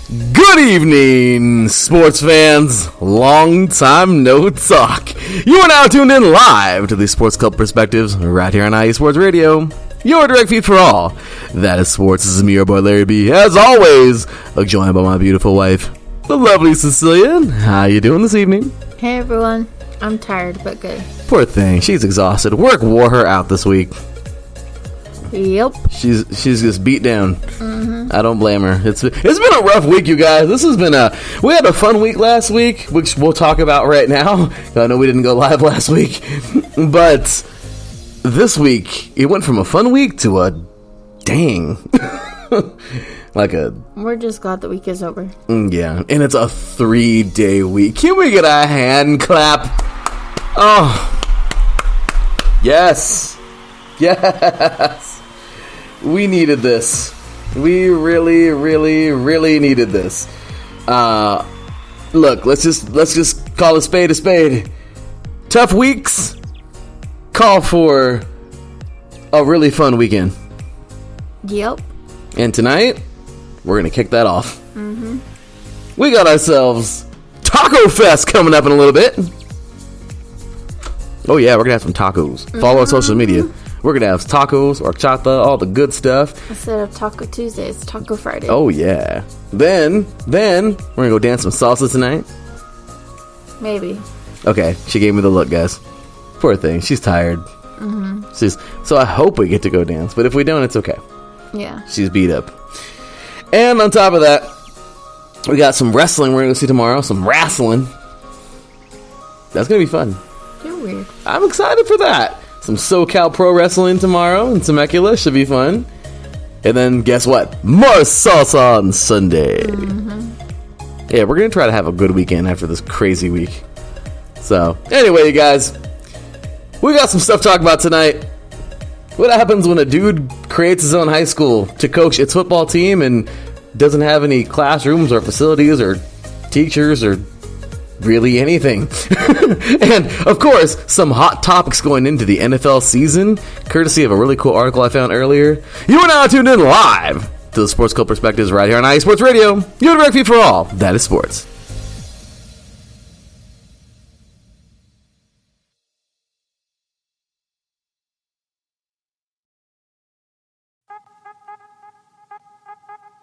Good evening, sports fans. Long time no talk. You are now tuned in live to the Sports Club Perspectives right here on IE Sports Radio. Your direct feed for all that is sports. This is me, your boy Larry B. As always, joined by my beautiful wife, the lovely Cecilia. How you doing this evening? Hey everyone. I'm tired, but good. Poor thing. She's exhausted. Work wore her out this week. Yep. She's just beat down. I don't blame her. It's been a rough week, you guys. This has been we had a fun week last week, which we'll talk about right now. I know we didn't go live last week, but this week it went from a fun week to a dang. We're just glad the week is over. Yeah, and it's a 3-day week. Can we get a hand clap? Oh, yes. We needed this. We really, really, really needed this. Look, let's just call a spade a spade. Tough weeks call for a really fun weekend. Yep. And tonight, we're gonna kick that off. We got ourselves Taco Fest coming up in a little bit. Oh yeah, we're gonna have some tacos. Follow our social media. We're going to have tacos, horchata, all the good stuff. Instead of Taco Tuesday, it's Taco Friday. Oh, yeah. Then, we're going to go dance some salsa tonight. Maybe. Okay, she gave me the look, guys. Poor thing. She's tired. So I hope we get to go dance. But if we don't, it's okay. Yeah. She's beat up. And on top of that, we got some wrestling we're going to see tomorrow. Some wrestling. That's going to be fun. You're weird. I'm excited for that. Some SoCal Pro Wrestling tomorrow in Temecula. Should be fun. And then, guess what? More salsa on Sunday. Yeah, we're going to try to have a good weekend after this crazy week. So, anyway, you guys. We got some stuff to talk about tonight. What happens when a dude creates his own high school to coach its football team and doesn't have any classrooms or facilities or teachers or really anything? And of course, some hot topics going into the NFL season, courtesy of a really cool article I found earlier. You are now tuned in live to the Sports Club Perspectives right here on IE Sports Radio. Your direct feed for all that is sports.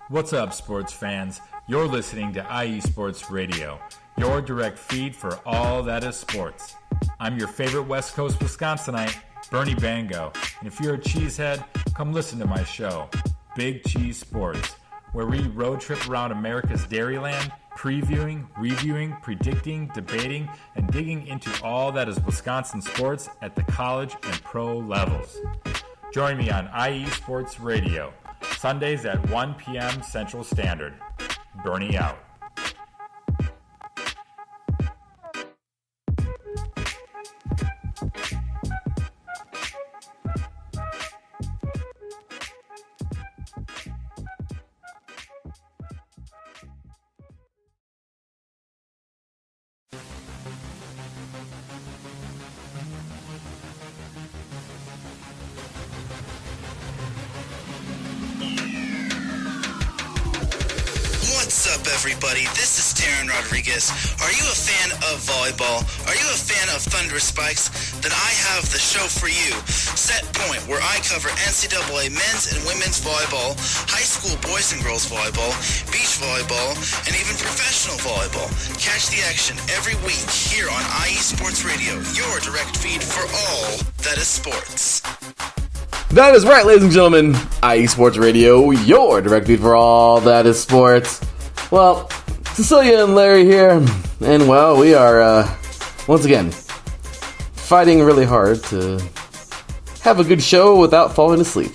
What's up, sports fans? You're listening to IE Sports Radio, your direct feed for all that is sports. I'm your favorite West Coast Wisconsinite, Bernie Bango, and if you're a cheesehead, come listen to my show, Big Cheese Sports, where we road trip around America's Dairyland, previewing, reviewing, predicting, debating, and digging into all that is Wisconsin sports at the college and pro levels. Join me on IE Sports Radio, Sundays at 1 p.m. Central Standard. Bernie out. What's up, everybody? This is Darren Rodriguez. Are you a fan of volleyball? Are you a fan of Thunderous Spikes? Then I have the show for you, Set Point, where I cover NCAA men's and women's volleyball, high school boys and girls volleyball, beach volleyball, and even professional volleyball. Catch the action every week here on IE Sports Radio, your direct feed for all that is sports. That is right, ladies and gentlemen. IE Sports Radio, your direct feed for all that is sports. Well, Cecilia and Larry here, and well, we are, once again, fighting really hard to have a good show without falling asleep.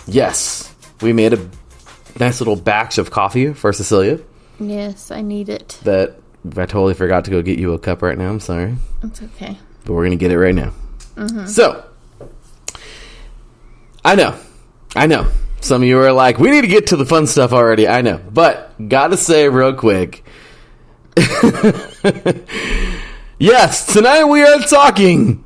Yes, we made a nice little batch of coffee for Cecilia. Yes, I need it. That I totally forgot to go get you a cup right now, I'm sorry. It's okay. But we're going to get it right now. So, I know. Some of you are like, we need to get to the fun stuff already. I know. But, gotta say real quick. Yes, tonight we are talking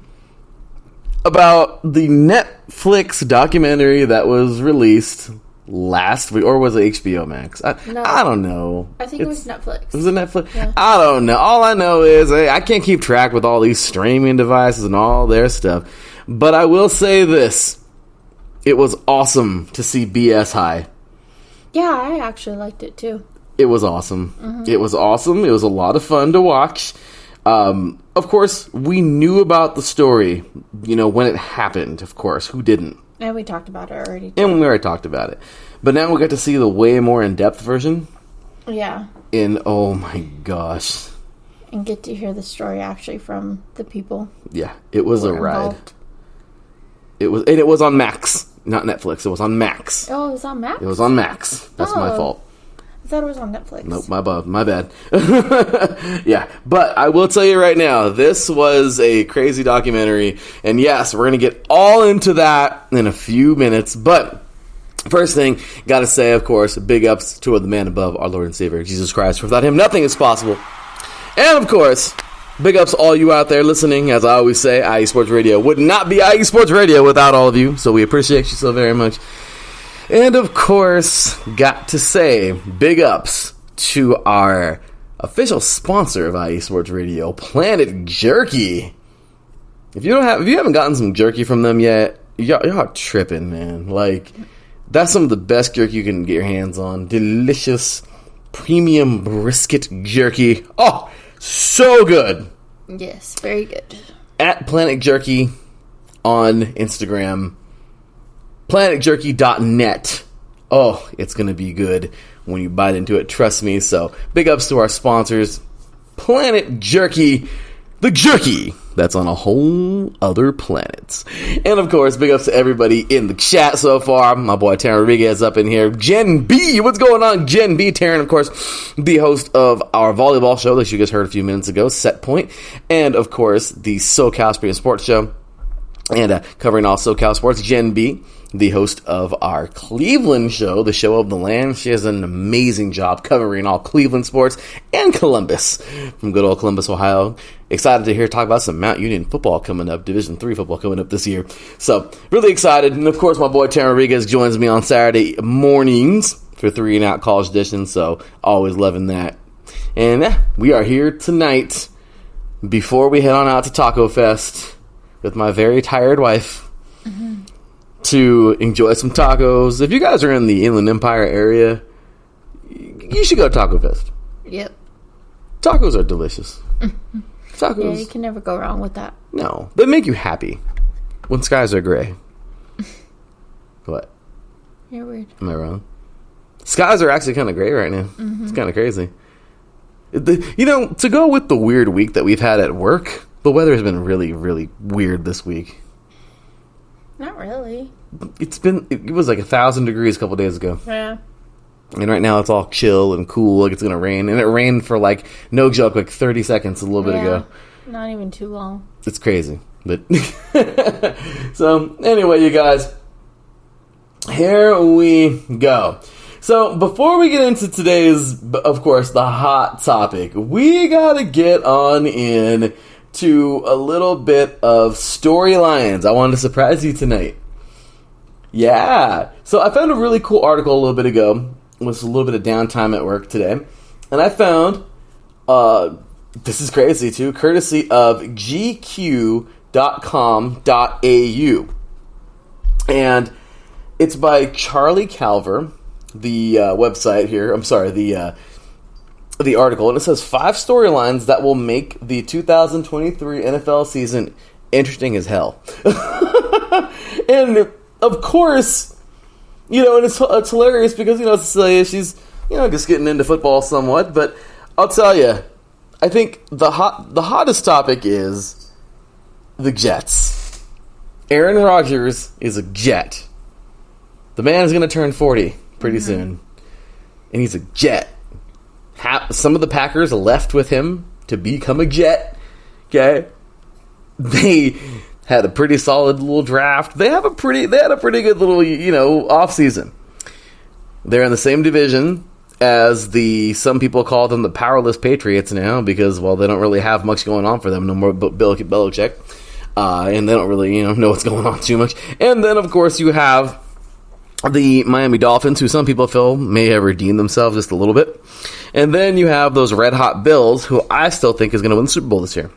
about the Netflix documentary that was released last week, or was it HBO Max? No. I don't know. I think it was Netflix. Was it Netflix? Yeah. I don't know. All I know is I can't keep track with all these streaming devices and all their stuff. But I will say this. It was awesome to see BS High. Yeah, I actually liked it too. It was awesome. It was awesome. It was a lot of fun to watch. Of course, we knew about the story, when it happened, of course. Who didn't? And we talked about it already too. And we already talked about it. But now we got to see the way more in-depth version. Yeah. And, oh my gosh. And get to hear the story actually from the people. Yeah, it was a who were ride. involved. It was on Max, not Netflix. It was on Max. Oh, it was on Max? It was on Max. That's my Oh. fault. I thought it was on Netflix. Nope, my bad. Yeah, but I will tell you right now, this was a crazy documentary. And yes, we're going to get all into that in a few minutes. But first thing, got to say, of course, big ups to the man above, our Lord and Savior, Jesus Christ. Without him, nothing is possible. And of course, big ups all you out there listening. As I always say, IE Sports Radio would not be IE Sports Radio without all of you. So we appreciate you so very much. And of course, got to say big ups to our official sponsor of IE Sports Radio, Planet Jerky. If you haven't gotten some jerky from them yet, y'all tripping, man. Like, that's some of the best jerky you can get your hands on. Delicious premium brisket jerky. Oh, so good. Yes, very good. At Planet Jerky on Instagram. PlanetJerky.net. Oh, it's going to be good when you bite into it. Trust me. So, big ups to our sponsors. Planet Jerky. The jerky that's on a whole other planet. And, of course, big ups to everybody in the chat so far. My boy Taryn Rodriguez up in here. Jen B. What's going on, Jen B? Taryn, of course, the host of our volleyball show that you guys heard a few minutes ago, Set Point. And, of course, the SoCal Spring Sports Show. And covering all SoCal sports, Jen B., the host of our Cleveland show, the show of the land. She has an amazing job covering all Cleveland sports and Columbus, from good old Columbus, Ohio. Excited to hear talk about some Mount Union football coming up, Division III football coming up this year. So, really excited. And, of course, my boy Taryn Rodriguez joins me on Saturday mornings for 3 and Out College Edition, so always loving that. And we are here tonight before we head on out to Taco Fest with my very tired wife. To enjoy some tacos. If you guys are in the Inland Empire area, you should go to Taco Fest. Yep. Tacos are delicious. Tacos. Yeah, you can never go wrong with that. No, they make you happy when skies are gray. What? You're weird. Am I wrong? Skies are actually kind of gray right now. It's kind of crazy. To go with the weird week that we've had at work, the weather has been really, really weird this week. Not really. It was like 1,000 degrees a couple days ago. Yeah. And right now it's all chill and cool, like it's going to rain. And it rained for, like, no joke, like 30 seconds a little bit ago. Not even too long. It's crazy. But so, anyway, you guys, here we go. So, before we get into today's, of course, the hot topic, we got to get on in to a little bit of storylines. I wanted to surprise you tonight. Yeah. So I found a really cool article a little bit ago. It was a little bit of downtime at work today. And I found, this is crazy too, courtesy of GQ.com.au. And it's by Charlie Calver, the website here. I'm sorry, the article, and it says 5 storylines that will make the 2023 NFL season interesting as hell. And of course, and it's hilarious because Cecilia, she's just getting into football somewhat, but I'll tell you, I think the hottest topic is the Jets. Aaron Rodgers is a Jet. The man is going to turn 40 pretty soon, and he's a Jet. Some of the Packers left with him to become a Jet. Okay, they had a pretty solid little draft. They had a pretty good little off season. They're in the same division as some people call them the powerless Patriots now because they don't really have much going on for them no more. But Bill Belichick, and they don't really know what's going on too much. And then of course you have the Miami Dolphins, who some people feel may have redeemed themselves just a little bit. And then you have those red-hot Bills, who I still think is going to win the Super Bowl this year.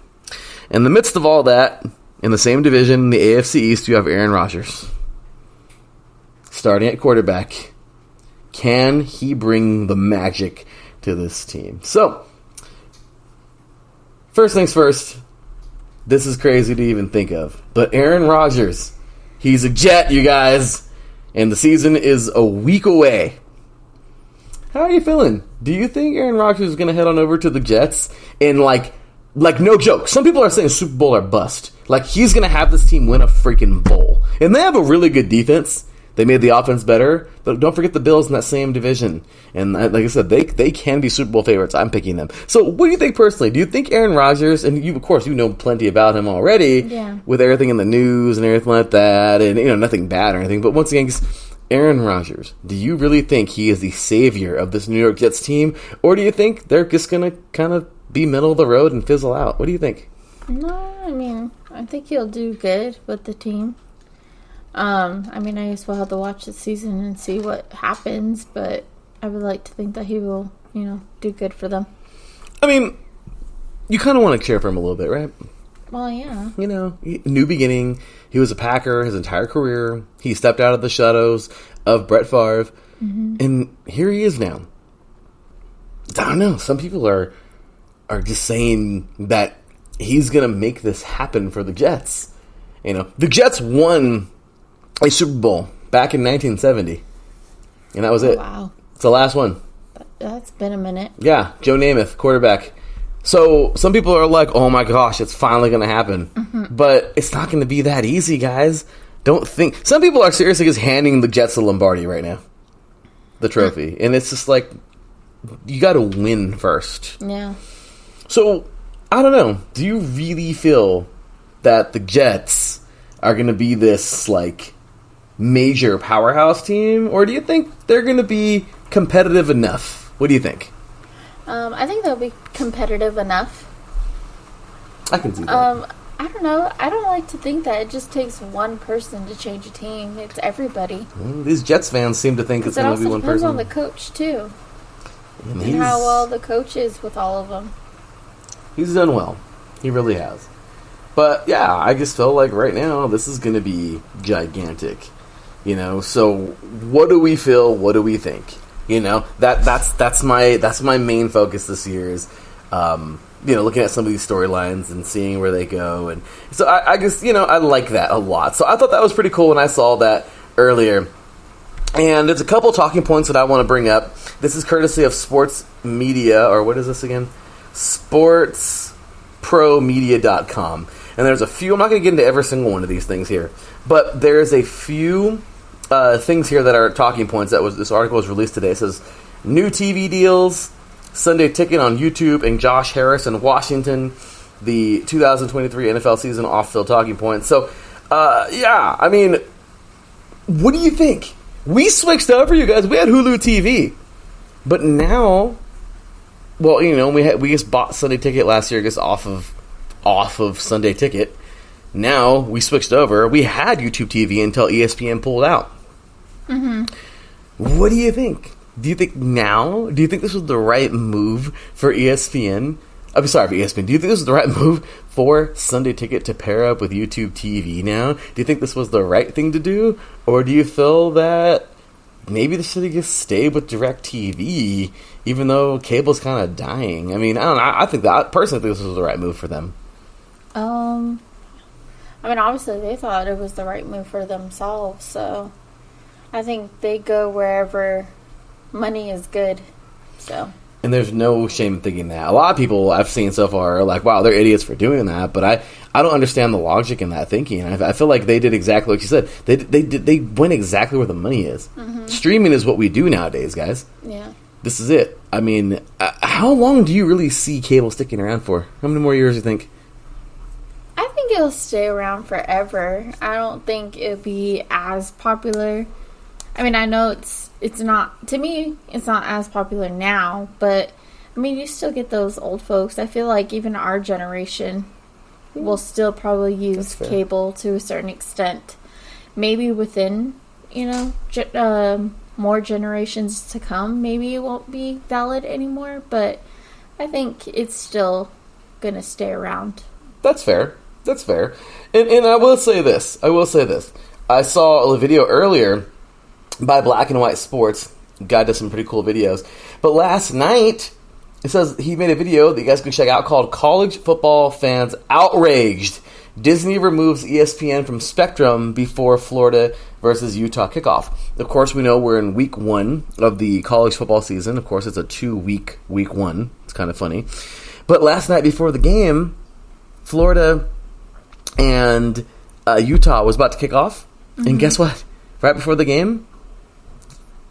In the midst of all that, in the same division, the AFC East, you have Aaron Rodgers. Starting at quarterback. Can he bring the magic to this team? So, first things first, this is crazy to even think of. But Aaron Rodgers, he's a Jet, you guys. And the season is a week away. How are you feeling? Do you think Aaron Rodgers is going to head on over to the Jets? And like no joke, some people are saying Super Bowl or bust. Like, he's going to have this team win a freaking bowl. And they have a really good defense. They made the offense better. But don't forget the Bills in that same division. And like I said, they can be Super Bowl favorites. I'm picking them. So what do you think personally? Do you think Aaron Rodgers, and you, of course, you know plenty about him already, with everything in the news and everything like that, and nothing bad or anything. But once again, Aaron Rodgers, do you really think he is the savior of this New York Jets team? Or do you think they're just going to kind of be middle of the road and fizzle out? What do you think? No, I mean, I think he'll do good with the team. I guess we'll have to watch the season and see what happens, but I would like to think that he will, do good for them. I mean, you kind of want to cheer for him a little bit, right? Well, yeah. New beginning. He was a Packer his entire career. He stepped out of the shadows of Brett Favre, and here he is now. I don't know. Some people are just saying that he's going to make this happen for the Jets. The Jets won a Super Bowl back in 1970, and that was it. Wow. It's the last one. That's been a minute. Yeah, Joe Namath, quarterback. So some people are like, oh my gosh, it's finally going to happen. But it's not going to be that easy, guys. Don't think. Some people are seriously just handing the Jets the Lombardi right now, the trophy. And it's just like, you got to win first. Yeah. So, I don't know. Do you really feel that the Jets are going to be this, like, major powerhouse team? Or do you think they're going to be competitive enough? What do you think? I think they'll be competitive enough. I can see that. I don't know. I don't like to think that it just takes one person to change a team. It's everybody. Well, these Jets fans seem to think it's going to be one person. It also depends on the coach, too. And how well the coach is with all of them. He's done well. He really has. But, yeah, I just feel like right now this is going to be gigantic. So what do we feel? What do we think? That's my main focus this year is, looking at some of these storylines and seeing where they go. And so I guess, I like that a lot. So I thought that was pretty cool when I saw that earlier. And there's a couple talking points that I want to bring up. This is courtesy of Sports Media, or what is this again? SportsProMedia.com. And there's a few, I'm not going to get into every single one of these things here, but there's a few things here that are talking points. This article was released today. It says, new TV deals, Sunday Ticket on YouTube, and Josh Harris in Washington, the 2023 NFL season off-field talking points. So, what do you think? We switched over, you guys. We had Hulu TV. But now, we just bought Sunday Ticket last year, just off of Sunday Ticket. Now, we switched over. We had YouTube TV until ESPN pulled out. What do you think? Do you think this was the right move for ESPN? I'm sorry, for ESPN. Do you think this was the right move for Sunday Ticket to pair up with YouTube TV now? Do you think this was the right thing to do? Or do you feel that maybe they should have just stayed with DirecTV, even though cable's kind of dying? I mean, I don't know. I personally think this was the right move for them. Obviously they thought it was the right move for themselves, so I think they go wherever money is good, so. And there's no shame in thinking that. A lot of people I've seen so far are like, wow, they're idiots for doing that, but I don't understand the logic in that thinking. I feel like they did exactly like you said. They went exactly where the money is. Streaming is what we do nowadays, guys. Yeah. This is it. I mean, how long do you really see cable sticking around for? How many more years do you think? I think it'll stay around forever. I don't think it'll be as popular. I mean, I know it's not, to me, it's not as popular now, but, you still get those old folks. I feel like even our generation will still probably use cable to a certain extent. Maybe within more generations to come, maybe it won't be valid anymore, but I think it's still going to stay around. That's fair. And I will say this. I saw a video earlier by Black and White Sports. Guy does some pretty cool videos. But last night, it says he made a video that you guys can check out called College Football Fans Outraged. Disney removes ESPN from Spectrum before Florida versus Utah kickoff. Of course, we know we're in week 1 of the college football season. Of course, it's a 2-week week 1. It's kind of funny. But last night before the game, Florida and Utah was about to kick off. Mm-hmm. And guess what? Right before the game,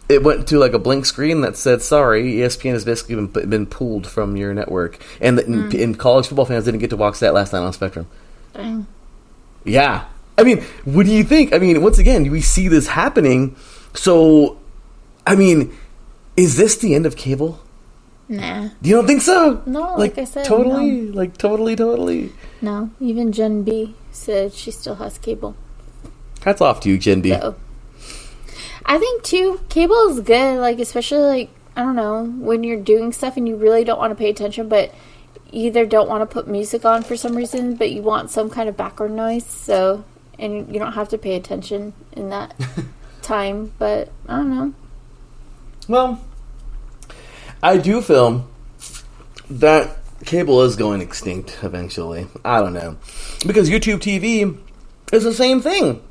it went to like a blank screen that said, sorry, ESPN has basically been pulled from your network. And college football fans didn't get to watch that last night on Spectrum. Dang. Yeah. I mean, what do you think? I mean, once again, we see this happening. So, I mean, is this the end of cable? Nah. You don't think so? No, like I said. Totally? No. Like, totally? No. Even Gen B said she still has cable. Hats off to you, Gen B. So, I think, too, cable is good. Like, especially, like, I don't know, when you're doing stuff and you really don't want to pay attention, but you either don't want to put music on for some reason, but you want some kind of background noise, so, and you don't have to pay attention in that time, but I don't know. Well, I do feel that cable is going extinct eventually. I don't know. Because YouTube TV is the same thing.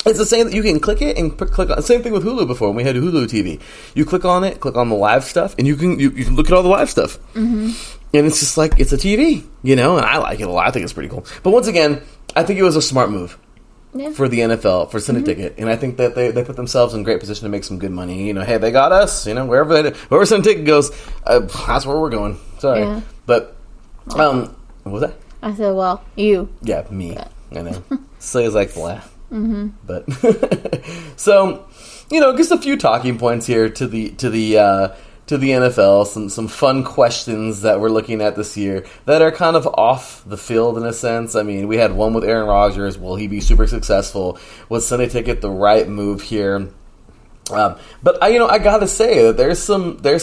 It's the same that you can click it and click on. Same thing with Hulu before when we had Hulu TV. You click on it, click on the live stuff, and you can look at all the live stuff. Mm-hmm. And it's just like, it's a TV, and I like it a lot. I think it's pretty cool. But once again, I think it was a smart move for the NFL, for Sunday Ticket. And I think that they put themselves in great position to make some good money. Hey, they got us, wherever Sunday Ticket goes, that's where we're going. Sorry. Yeah. But, what was that? I said, well, you. Yeah, me. But. I know. Slays like to laugh. Mm-hmm. But, so, just a few talking points here to the NFL, some fun questions that we're looking at this year that are kind of off the field in a sense. I mean, we had one with Aaron Rodgers. Will he be super successful? Was Sunday Ticket the right move here? But I gotta say that there's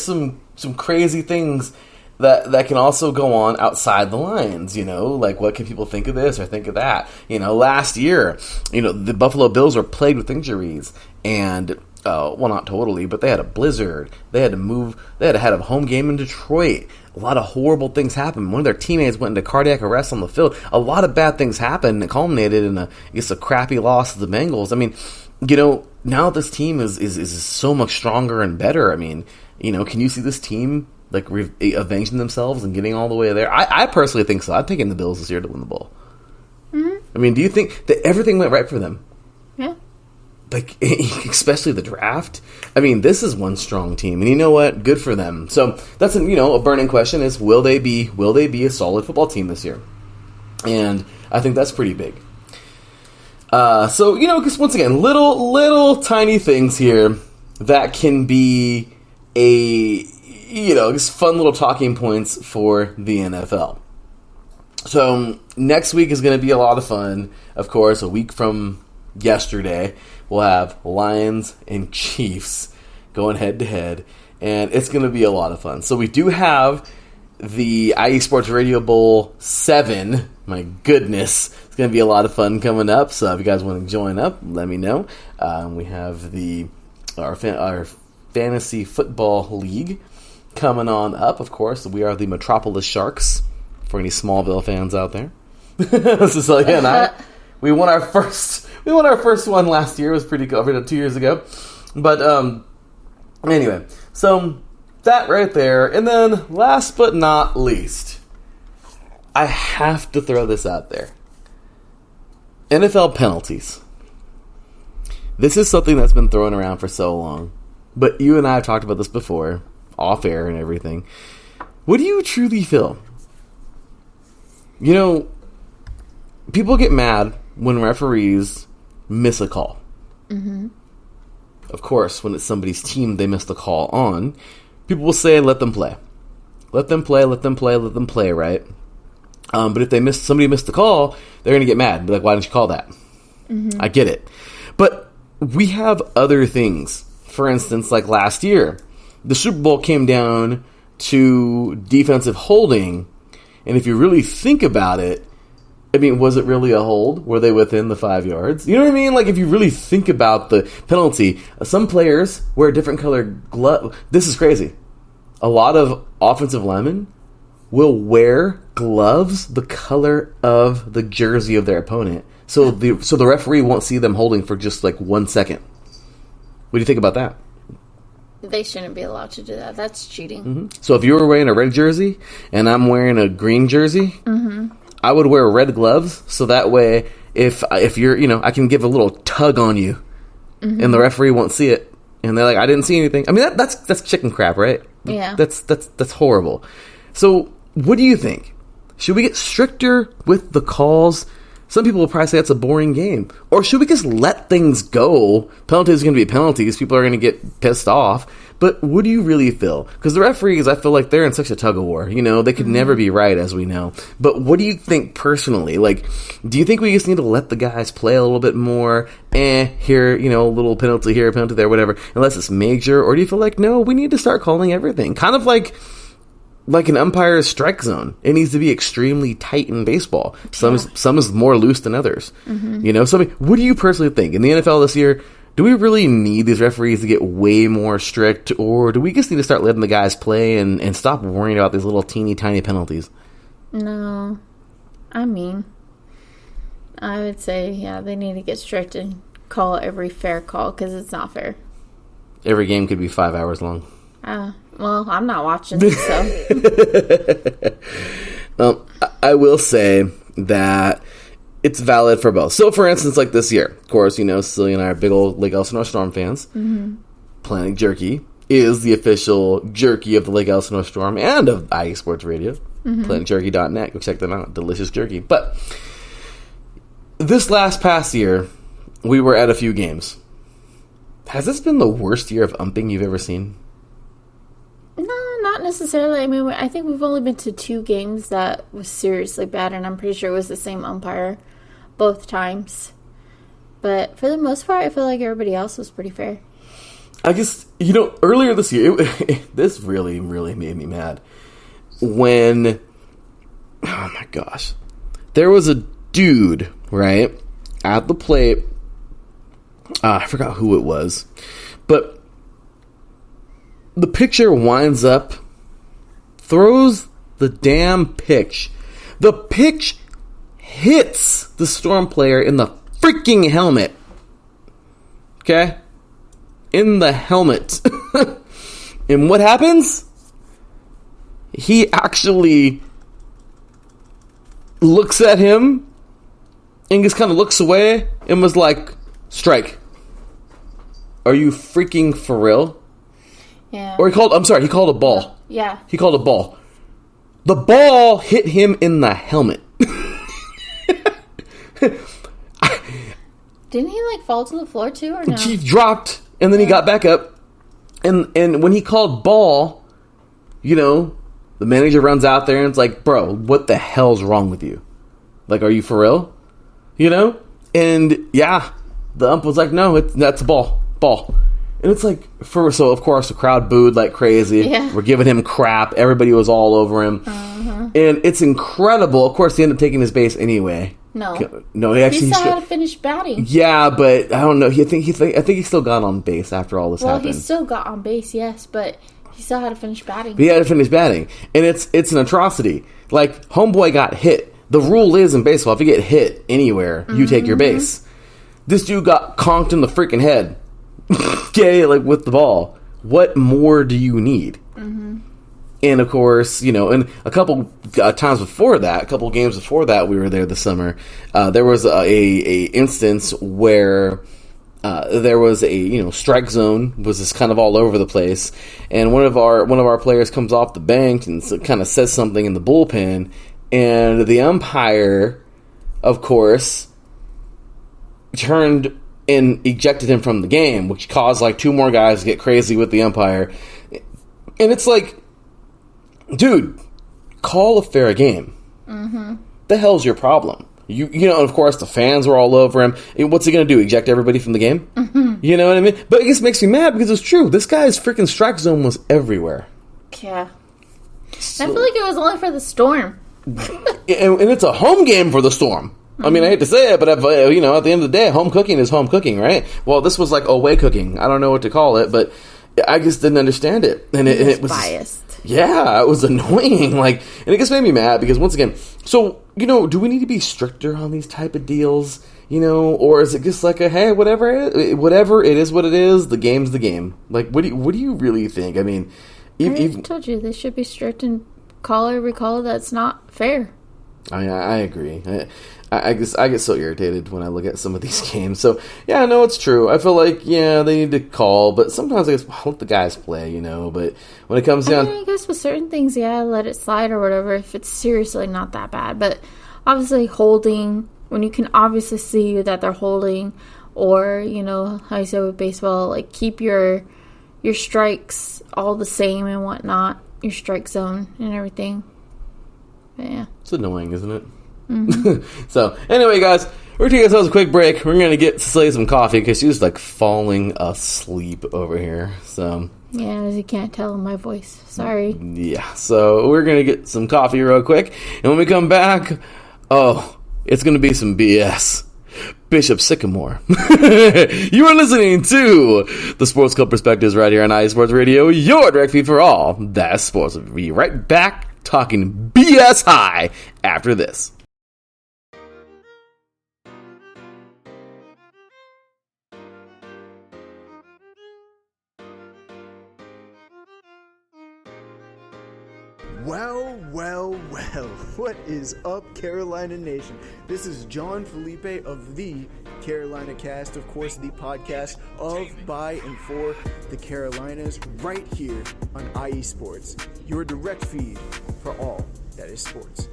some crazy things that can also go on outside the lines, like what can people think of this or think of that? Last year, the Buffalo Bills were plagued with injuries, and well, not totally, but they had a blizzard. They had to move. They had a home game in Detroit. A lot of horrible things happened. One of their teammates went into cardiac arrest on the field. A lot of bad things happened. It culminated in a crappy loss to the Bengals. I mean, now this team is so much stronger and better. I mean, can you see this team like avenging themselves and getting all the way there? I personally think so. I'm taking the Bills this year to win the Bowl. Mm-hmm. I mean, do you think that everything went right for them? Yeah. Like, especially the draft. I mean, this is one strong team, and you know what? Good for them. So that's a burning question: is will they be a solid football team this year? And I think that's pretty big. So because once again, little tiny things here that can be just fun little talking points for the NFL. So next week is going to be a lot of fun. Of course, a week from yesterday, we'll have Lions and Chiefs going head-to-head, and it's going to be a lot of fun. So we do have the IE Sports Radio Bowl 7. My goodness, it's going to be a lot of fun coming up. So if you guys want to join up, let me know. We have our Fantasy Football League coming on up, of course. We are the Metropolis Sharks, for any Smallville fans out there. Cecilia and I, we won our first one last year. It was pretty cool, 2 years ago. But anyway, so that right there. And then last but not least, I have to throw this out there. NFL penalties. This is something that's been thrown around for so long. But you and I have talked about this before, off air and everything. What do you truly feel? People get mad when referees miss a call. Mm-hmm. Of course, when it's somebody's team they missed the call on, people will say, let them play. Let them play, right? But if somebody missed the call, they're going to get mad. Be like, why didn't you call that? Mm-hmm. I get it. But we have other things. For instance, like last year, the Super Bowl came down to defensive holding, and if you really think about it, I mean, was it really a hold? Were they within the 5 yards? You know what I mean? Like, if you really think about the penalty, some players wear different colored glove. This is crazy. A lot of offensive linemen will wear gloves the color of the jersey of their opponent. So the referee won't see them holding for just like 1 second. What do you think about that? They shouldn't be allowed to do that. That's cheating. Mm-hmm. So if you were wearing a red jersey and I'm wearing a green jersey, I would wear red gloves. So that way, if you're, I can give a little tug on you, and the referee won't see it, and they're like, I didn't see anything. I mean, that's chicken crap, right? Yeah. That's horrible. So what do you think? Should we get stricter with the calls? Some people will probably say that's a boring game. Or should we just let things go? Penalties are going to be penalties. People are going to get pissed off. But what do you really feel? Because the referees, I feel like they're in such a tug of war. They could never be right, as we know. But what do you think personally? Like, do you think we just need to let the guys play a little bit more? Here, a little penalty here, penalty there, whatever. Unless it's major. Or do you feel like, no, we need to start calling everything? Kind of like an umpire's strike zone. It needs to be extremely tight in baseball. Some is more loose than others. So what do you personally think? In the NFL this year, do we really need these referees to get way more strict, or do we just need to start letting the guys play and stop worrying about these little teeny tiny penalties? No. I would say, they need to get strict and call every fair call, because it's not fair. Every game could be 5 hours long. Well, I'm not watching, so. I will say that it's valid for both. So, for instance, like this year, of course, Celia and I are big old Lake Elsinore Storm fans. Planet Jerky is the official jerky of the Lake Elsinore Storm and of IE Sports Radio. PlanetJerky.net. Go check them out. Delicious jerky. But this past year, we were at a few games. Has this been the worst year of umping you've ever seen? No, not necessarily. I mean, I think we've only been to 2 games that was seriously bad, and I'm pretty sure it was the same umpire both times. But for the most part, I feel like everybody else was pretty fair. I guess, earlier this year, this really, really made me mad. When, oh my gosh, there was a dude, right, at the plate. I forgot who it was, but the pitcher winds up, throws the damn pitch. The pitch hits the Storm player in the freaking helmet. Okay? In the helmet. And what happens? He actually looks at him and just kind of looks away and was like, strike. Are you freaking for real? Yeah. Or he called a ball. Yeah. He called a ball. The ball hit him in the helmet. Didn't he fall to the floor too, or no? He dropped and then he got back up. And when he called ball, the manager runs out there and it's like, bro, what the hell's wrong with you? Like, are you for real? And yeah, the ump was like, no, that's a ball. And it's like, so of course the crowd booed like crazy. Yeah. We're giving him crap. Everybody was all over him. And it's incredible. Of course, he ended up taking his base anyway. No, he actually he still had to finish batting. Yeah, but I don't know. I think he still got on base after all this happened. Well, he still got on base, yes, but he still had to finish batting. But he had to finish batting, and it's an atrocity. Like, homeboy got hit. The rule is in baseball, if you get hit anywhere, you take your base. This dude got conked in the freaking head. Okay, with the ball. What more do you need? And of course, and a couple times before that, a couple games before that, we were there this summer. There was a instance where there was a strike zone was just kind of all over the place, and one of our players comes off the bench and kind of says something in the bullpen, and the umpire, of course, turned and ejected him from the game, which caused 2 more guys to get crazy with the umpire. And it's like, dude, call a fair game. The hell's your problem? You know, of course, the fans were all over him. And what's he going to do? Eject everybody from the game? Mm-hmm. You know what I mean? But it just makes me mad because it's true. This guy's freaking strike zone was everywhere. Yeah. So, I feel like it was only for the Storm. and it's a home game for the Storm. Mm-hmm. I mean, I hate to say it, but you know, at the end of the day, home cooking is home cooking, right? Well, this was like away cooking. I don't know what to call it, but I just didn't understand it. And it was biased. Yeah, it was annoying. Like, and it just made me mad because once again, so, you know, do we need to be stricter on these type of deals? You know, or is it just like a, hey, whatever it is what it is, the game's the game. Like, what do you really think? I mean, I told you they should be strict and call or recall. That's not fair. I agree. I get so irritated when I look at some of these games. So, yeah, no, it's true. I feel like, yeah, they need to call, but sometimes I guess, let the guys play, you know. But when it comes down... I guess with certain things, yeah, let it slide or whatever if it's seriously not that bad. But obviously holding, when you can obviously see that they're holding, or, you know, how you said with baseball, like, keep your strikes all the same and whatnot, your strike zone and everything. But, yeah. It's annoying, isn't it? Mm-hmm. So, anyway, guys, we're taking ourselves a quick break. We're going to get Cecilia some coffee because she's, like, falling asleep over here. So, yeah, as you can't tell in my voice. Sorry. Yeah, so we're going to get some coffee real quick. And when we come back, it's going to be some BS. Bishop Sycamore. You are listening to the Sports Club Perspectives right here on IE Sports Radio, your direct feed for all that sports. We'll be right back talking BS high after this. Well, what is up, Carolina Nation? This is John Felipe of the Carolina Cast, of course, the podcast of, by, and for the Carolinas, right here on IE Sports, your direct feed for all that is sports.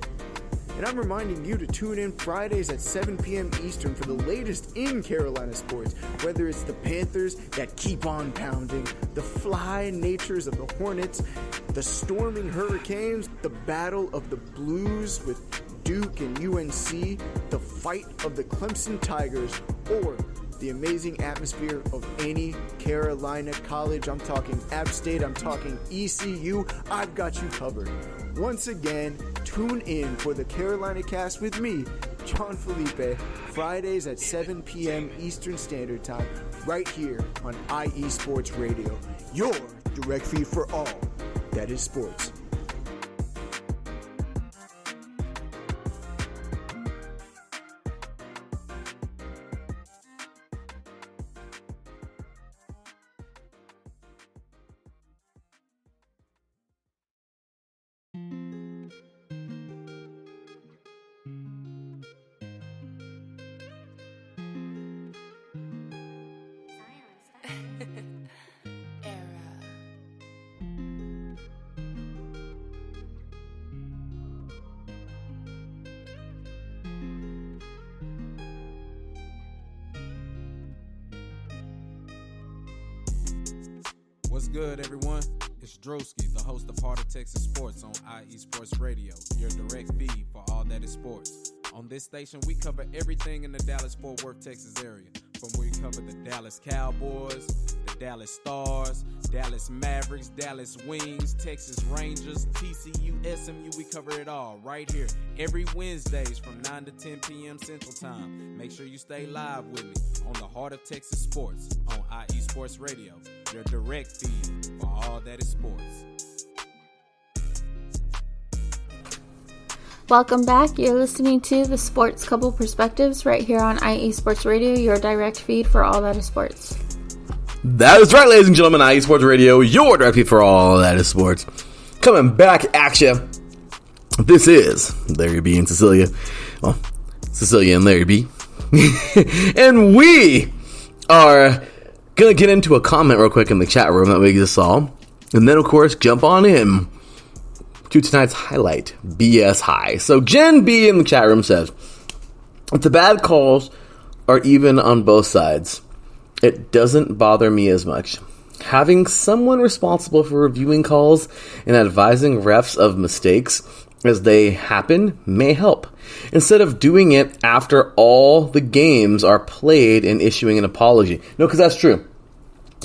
And I'm reminding you to tune in Fridays at 7 p.m. Eastern for the latest in Carolina sports, whether it's the Panthers that keep on pounding, the fly natures of the Hornets, the storming Hurricanes, the battle of the Blues with Duke and UNC, the fight of the Clemson Tigers, or the amazing atmosphere of any Carolina college. I'm talking App State, I'm talking ECU. I've got you covered. Once again, tune in for the Carolina Cast with me, John Felipe, Fridays at 7 p.m. Eastern Standard Time, right here on IE Sports Radio, your direct feed for all that is sports. What's good, everyone? It's Drewski, the host of Heart of Texas Sports on IE Sports Radio, your direct feed for all that is sports. On this station, we cover everything in the Dallas-Fort Worth, Texas area. From where we cover the Dallas Cowboys, the Dallas Stars, Dallas Mavericks, Dallas Wings, Texas Rangers, TCU, SMU, we cover it all right here every Wednesdays from 9 to 10 p.m. Central Time. Make sure you stay live with me on the Heart of Texas Sports on IE Sports Radio, your direct feed for all that is sports. Welcome back. You're listening to the Sports Couple Perspectives right here on IE Sports Radio, your direct feed for all that is sports. That is right, ladies and gentlemen. IE Sports Radio, your direct feed for all that is sports. Coming back at you. This is Larry B and Cecilia. Well, Cecilia and Larry B. And we are going to get into a comment real quick in the chat room that we just saw. And then, of course, jump on in to tonight's highlight, BS High. So Jen B in the chat room says, if the bad calls are even on both sides, it doesn't bother me as much. Having someone responsible for reviewing calls and advising refs of mistakes as they happen may help, instead of doing it after all the games are played and issuing an apology. No, because that's true.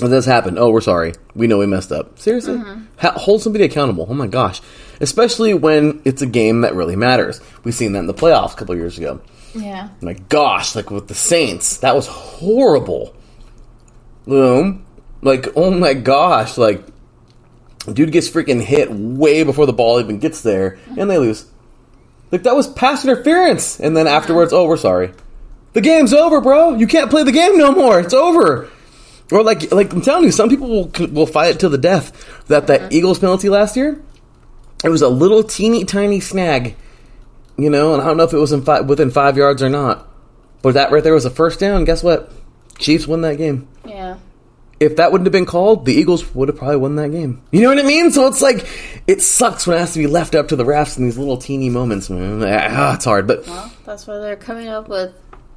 If this happened, oh, we're sorry. We know we messed up. Seriously? Hold somebody accountable. Oh my gosh. Especially when it's a game that really matters. We've seen that in the playoffs a couple years ago. Yeah. My gosh, like with the Saints, that was horrible. Like, oh my gosh, like, dude gets freaking hit way before the ball even gets there, and they lose. Like, that was pass interference. And then afterwards, oh, we're sorry. The game's over, bro. You can't play the game no more. It's over. Or like I'm telling you, some people will fight it to the death. That Eagles penalty last year, it was a little teeny tiny snag, and I don't know if it was within 5 yards or not. But that right there was a first down. Guess what? Chiefs win that game. Yeah. If that wouldn't have been called, the Eagles would have probably won that game. You know what I mean? So it's like, it sucks when it has to be left up to the refs in these little teeny moments. It's hard, but... Well, that's why they're coming up with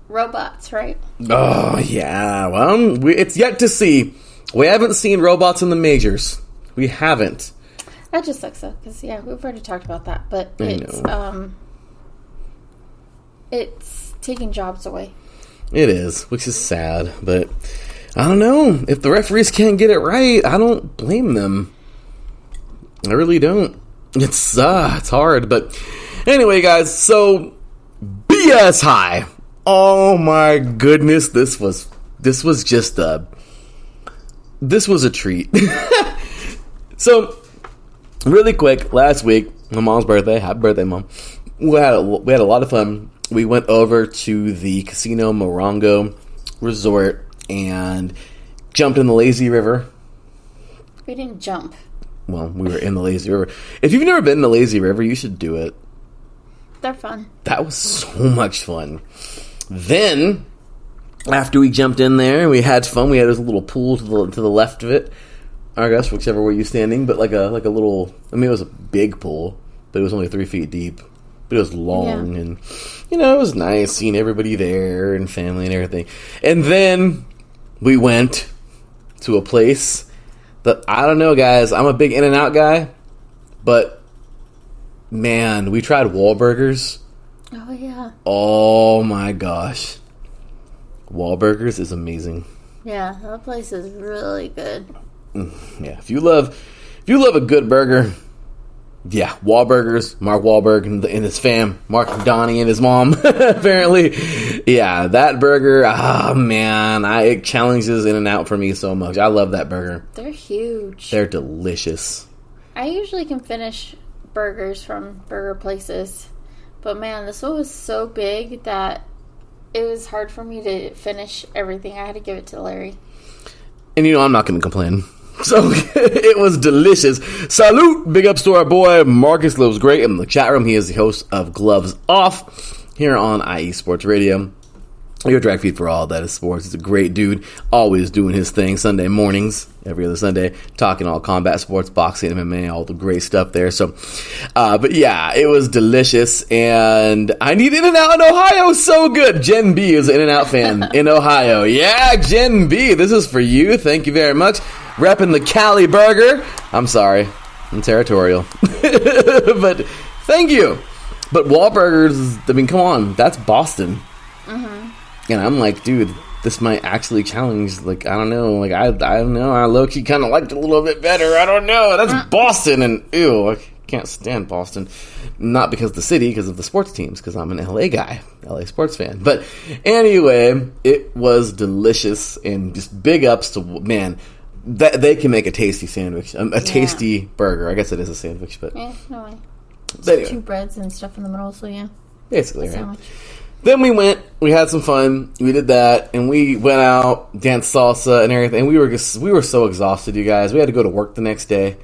robots, right? Oh, yeah. Well, it's yet to see. We haven't seen robots in the majors. We haven't. That just sucks, though, because, we've already talked about that. But it's taking jobs away. It is, which is sad, but... I don't know. If the referees can't get it right, I don't blame them. I really don't. It's hard, but anyway, guys. So BS High. Oh my goodness, this was just this was a treat. So really quick, last week, my mom's birthday. Happy birthday, Mom. We had a lot of fun. We went over to the Casino Morongo Resort and jumped in the lazy river. We didn't jump. Well, we were in the lazy river. If you've never been in the lazy river, you should do it. They're fun. That was so much fun. Then, after we jumped in there, we had fun. We had this little pool to the left of it. I guess whichever way you're standing, but like a little. I mean, it was a big pool, but it was only 3 feet deep. But it was long, and it was nice seeing everybody there and family and everything. And then we went to a place that, I don't know, guys. I'm a big In-N-Out guy, but man, we tried Wahlburgers. Oh, yeah. Oh, my gosh. Wahlburgers is amazing. Yeah, that place is really good. Yeah, if you love a good burger, yeah, Wahlburgers, Mark Wahlberg and his fam, Mark and Donnie and his mom, apparently. Yeah, that burger, man, it challenges In-N-Out for me so much. I love that burger. They're huge. They're delicious. I usually can finish burgers from burger places, but man, this one was so big that it was hard for me to finish everything. I had to give it to Larry. And I'm not going to complain. So, it was delicious. Salute! Big ups to our boy, Marcus Loves Great, in the chat room. He is the host of Gloves Off here on IE Sports Radio. Your drag feed for all that is sports. He's a great dude, always doing his thing Sunday mornings, every other Sunday, talking all combat sports, boxing, MMA, all the great stuff there. So, but yeah, it was delicious, and I need In-N-Out in Ohio. So good. Jen B is an In-N-Out fan in Ohio. Yeah, Jen B, this is for you. Thank you very much. Repping the Cali Burger. I'm sorry, I'm territorial, but thank you. But Wahlburgers, I mean, come on, that's Boston. And I'm like, dude, this might actually challenge, like, I don't know, like, I don't know, I low-key kind of liked it a little bit better, I don't know, that's Boston, and ew, I can't stand Boston, not because of the city, because of the sports teams, because I'm an LA guy, LA sports fan, but anyway, it was delicious, and just big ups to, man, that they can make a tasty sandwich, tasty burger, I guess it is a sandwich, but... Yeah, no way. Anyway. 2 breads and stuff in the middle, so yeah. Basically, right? Sandwich. Then we had some fun, we did that, and we went out, danced salsa and everything, we were so exhausted, you guys. We had to go to work the next day,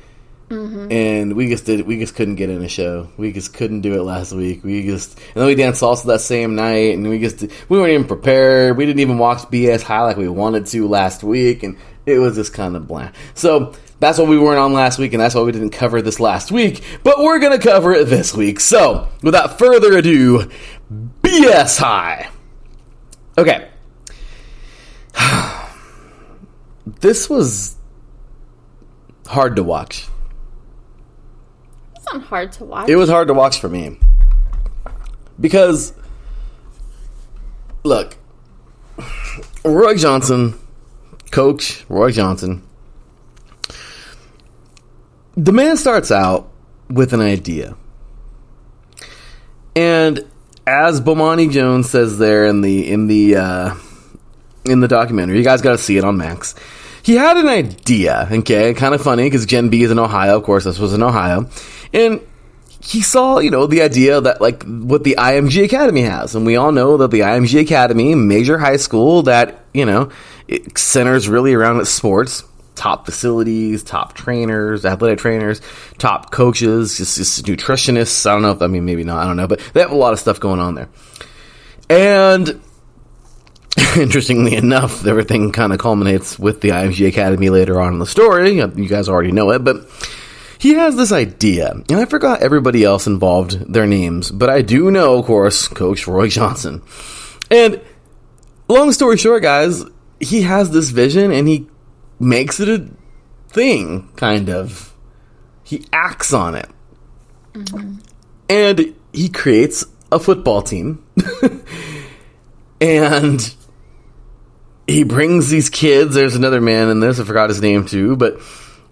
and we just couldn't get in a show. We just couldn't do it last week. And then we danced salsa that same night, and we weren't even prepared. We didn't even watch BS High like we wanted to last week, and it was just kind of bland. So, that's why we weren't on last week, and that's why we didn't cover this last week, but we're going to cover it this week. So, without further ado, BS High. Okay. This was hard to watch. wasn't hard to watch. It was hard to watch for me. Because, look, Roy Johnson, Coach Roy Johnson, the man starts out with an idea. And as Bomani Jones says there in the documentary, you guys got to see it on Max. He had an idea, okay, kind of funny because Gen B is in Ohio, of course, this was in Ohio, and he saw, the idea that, like, what the IMG Academy has, and we all know that the IMG Academy, major high school that, it centers really around its sports, top facilities, top trainers, athletic trainers, top coaches, just nutritionists, maybe not, I don't know, but they have a lot of stuff going on there. And interestingly enough, everything kind of culminates with the IMG Academy later on in the story. You guys already know it, but he has this idea, and I forgot everybody else involved, their names, but I do know, of course, Coach Roy Johnson. And long story short, guys, he has this vision, and he makes it a thing, kind of. He acts on it. Mm-hmm. And he creates a football team. And he brings these kids, there's another man in this, I forgot his name too, but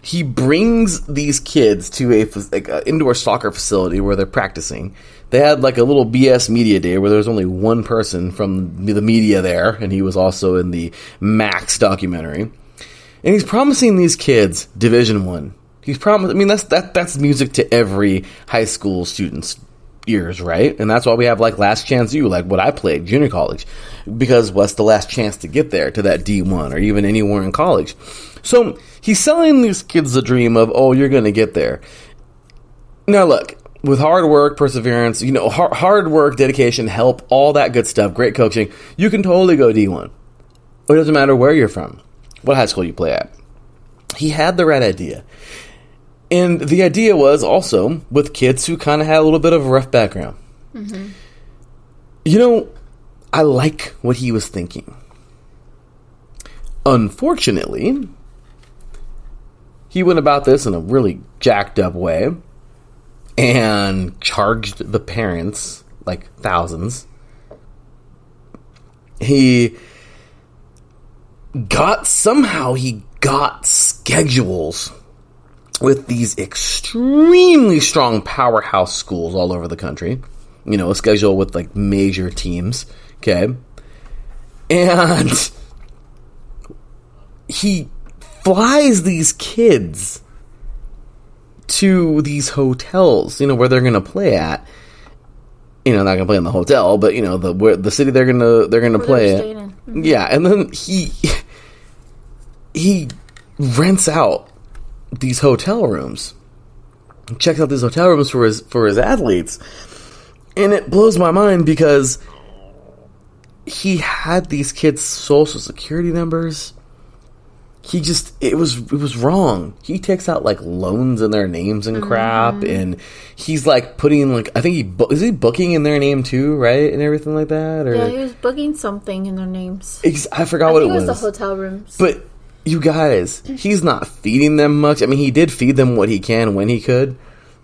he brings these kids to a indoor soccer facility where they're practicing. They had like a little BS media day where there was only one person from the media there, and he was also in the Max documentary. And he's promising these kids Division I. He's that's music to every high school student's ears, right? And that's why we have like Last Chance U, like what I played, junior college, because what's the last chance to get there to that D1 or even anywhere in college. So he's selling these kids the dream of, oh, you're going to get there. Now look, with hard work, perseverance, hard work, dedication, help, all that good stuff, great coaching, you can totally go D1. It doesn't matter where you're from, what high school you play at. He had the right idea. And the idea was also with kids who kind of had a little bit of a rough background. Mm-hmm. I like what he was thinking. Unfortunately, he went about this in a really jacked up way and charged the parents like thousands. He got schedules with these extremely strong powerhouse schools all over the country. A schedule with like major teams. Okay. And he flies these kids to these hotels, where they're going to play at. Not going to play in the hotel, but the city they're going to play at. Mm-hmm. Yeah, and then he rents out these hotel rooms. He checks out these hotel rooms for his athletes. And it blows my mind because he had these kids' social security numbers. It was wrong. He takes out like loans in their names and crap, and he's like putting like, I think is he booking in their name too, right, and everything like that. Or yeah, he was booking something in their names. I forgot what it was. It was the hotel rooms. But you guys, he's not feeding them much. I mean, he did feed them what he can when he could,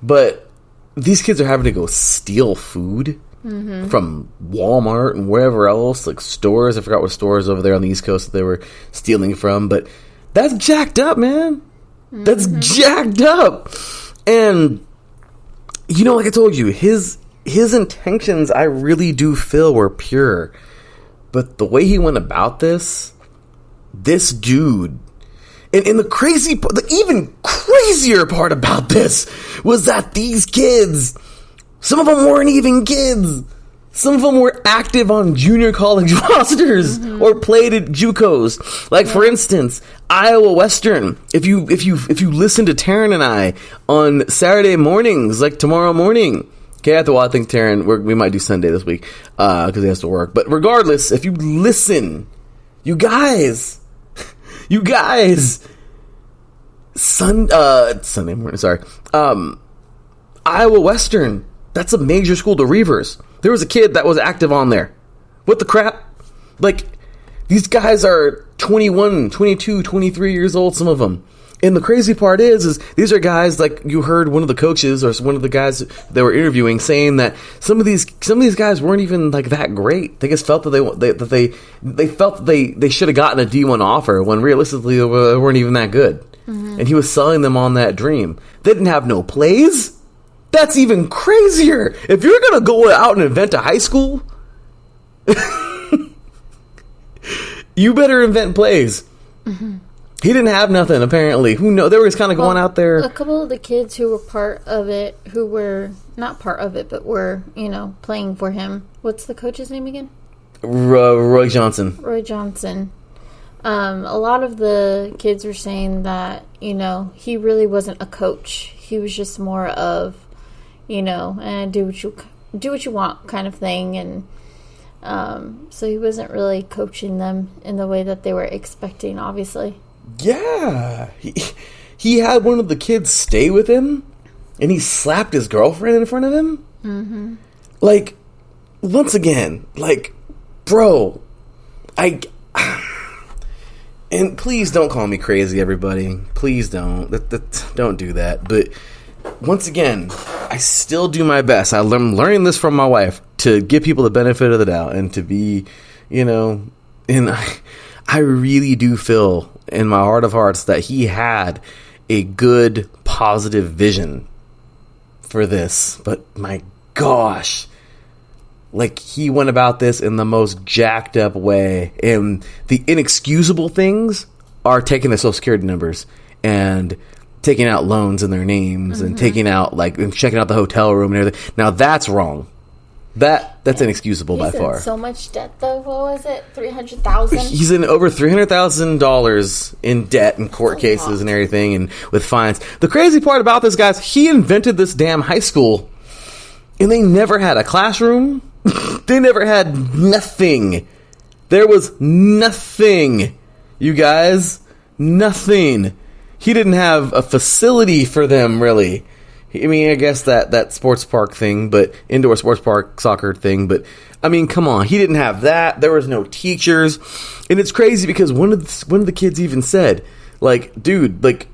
but these kids are having to go steal food from Walmart and wherever else, like stores. I forgot what stores over there on the East Coast that they were stealing from, but that's jacked up, man. That's jacked up. And, like I told you, his intentions, I really do feel were pure. But the way he went about this dude, and the even crazier part about this was that these kids, some of them weren't even kids. Some of them were active on junior college rosters or played at JUCOs. Like, for instance, Iowa Western. If you listen to Taryn and I on Saturday mornings, like tomorrow morning. Okay, I think Taryn, we might do Sunday this week because he has to work. But regardless, if you listen, you guys, Sunday morning, sorry. Iowa Western, that's a major school, the Reavers. There was a kid that was active on there. What the crap? Like, these guys are 21, 22, 23 years old, some of them. And the crazy part is these are guys, like you heard one of the coaches or one of the guys that were interviewing saying that some of these guys weren't even like that great. They just felt that they felt that they should have gotten a D1 offer when realistically they weren't even that good. And he was selling them on that dream. They didn't have no plays. That's even crazier. If you're gonna go out and invent a high school, you better invent plays. He didn't have nothing, apparently. Who knows? They were just kind of going out there. A couple of the kids who were part of it, who were not part of it, but were, playing for him. What's the coach's name again? Roy Johnson. Roy Johnson. A lot of the kids were saying that, he really wasn't a coach. He was just more of, do what you want kind of thing. And so he wasn't really coaching them in the way that they were expecting, obviously. Yeah, he had one of the kids stay with him, and he slapped his girlfriend in front of him. Mm-hmm. Like, once again, like, bro, and please don't call me crazy, everybody. Please don't. Don't do that. But once again, I still do my best. I'm learning this from my wife to give people the benefit of the doubt and to be, and I really do feel in my heart of hearts that he had a good, positive vision for this. But my gosh, like he went about this in the most jacked up way. And the inexcusable things are taking the Social Security numbers and taking out loans in their names and taking out and checking out the hotel room and everything. Now that's wrong. That's inexcusable by far. So much debt, though. What was it? $300,000. He's in over $300,000 in debt and court cases and everything, and with fines. The crazy part about this, guys, he invented this damn high school, and they never had a classroom. They never had nothing. There was nothing, you guys, nothing. He didn't have a facility for them, really. I mean, I guess that sports park thing, but indoor sports park soccer thing. But I mean, come on, he didn't have that. There was no teachers, and it's crazy because one of the kids even said, like, dude, like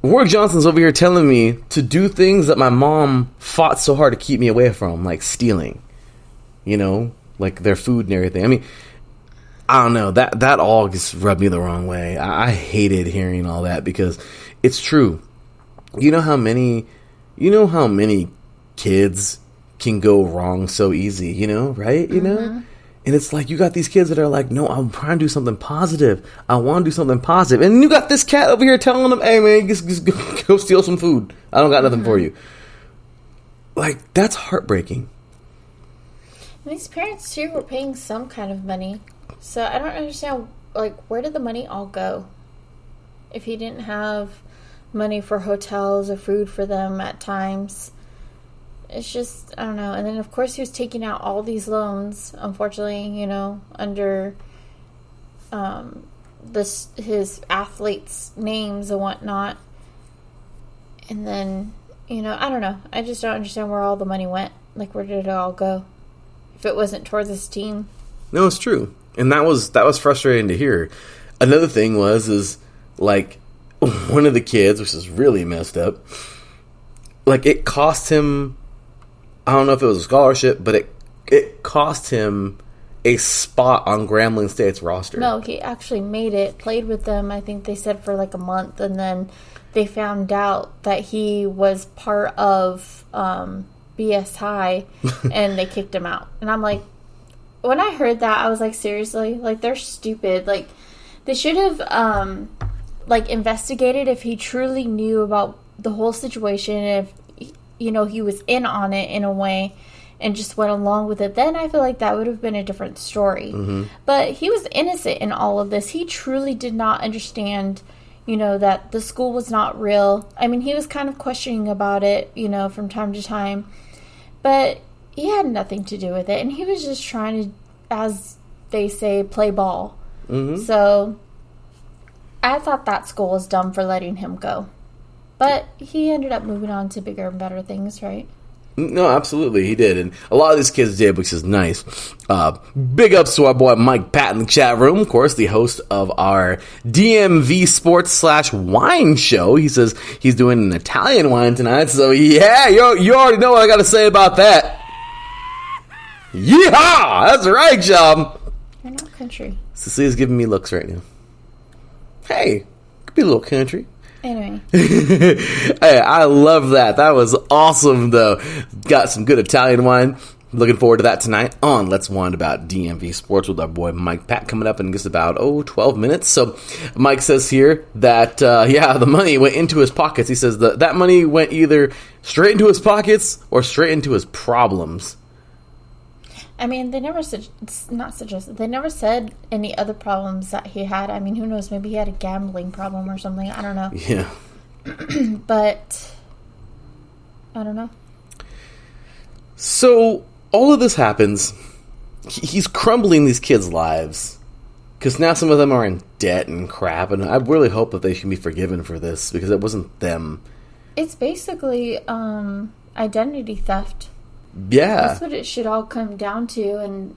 Roy Johnson's over here telling me to do things that my mom fought so hard to keep me away from, like stealing, like their food and everything. I mean, I don't know, that all just rubbed me the wrong way. I hated hearing all that because it's true. You know how many kids can go wrong so easy, right? And it's like you got these kids that are like, no, I'm trying to do something positive. I want to do something positive. And you got this cat over here telling them, hey, man, just go steal some food. I don't got nothing for you. Like, that's heartbreaking. And these parents, too, were paying some kind of money. So I don't understand, like, where did the money all go? If he didn't have money for hotels or food for them at times. It's just, I don't know. And then, of course, he was taking out all these loans, unfortunately, under his athletes' names and whatnot. And then, I don't know. I just don't understand where all the money went. Like, where did it all go? If it wasn't towards his team. No, it's true. And that was frustrating to hear. Another thing was like, one of the kids, which is really messed up, like, it cost him, I don't know if it was a scholarship, but it cost him a spot on Grambling State's roster. No, he actually made it, played with them, I think they said for like a month, and then they found out that he was part of BS High, and they kicked him out. And I'm like, when I heard that, I was like, seriously? Like, they're stupid. Like, they should have investigated if he truly knew about the whole situation, if he was in on it in a way and just went along with it. Then I feel like that would have been a different story. But he was innocent in all of this. He truly did not understand that the school was not real. I mean, he was kind of questioning about it from time to time, but he had nothing to do with it, and he was just trying to, as they say, play ball. So I thought that school was dumb for letting him go. But he ended up moving on to bigger and better things, right? No, absolutely, he did, and a lot of these kids did, which is nice. Big ups to our boy Mike Pat in the chat room, of course, the host of our DMV Sports / Wine show. He says he's doing an Italian wine tonight, so yeah, you already know what I got to say about that. Yeehaw! That's right, John. You're not country. Cecilia's giving me looks right now. Hey, could be a little country. Anyway. Hey, I love that. That was awesome, though. Got some good Italian wine. Looking forward to that tonight on Let's Wind About DMV Sports with our boy Mike Pat coming up in just about 12 minutes. So Mike says here that the money went into his pockets. He says that money went either straight into his pockets or straight into his problems. I mean, they never they never said any other problems that he had. I mean, who knows? Maybe he had a gambling problem or something. I don't know. Yeah. But I don't know. So all of this happens. He's crumbling these kids' lives because now some of them are in debt and crap. And I really hope that they can be forgiven for this because it wasn't them. It's basically identity theft. Yeah. That's what it should all come down to, and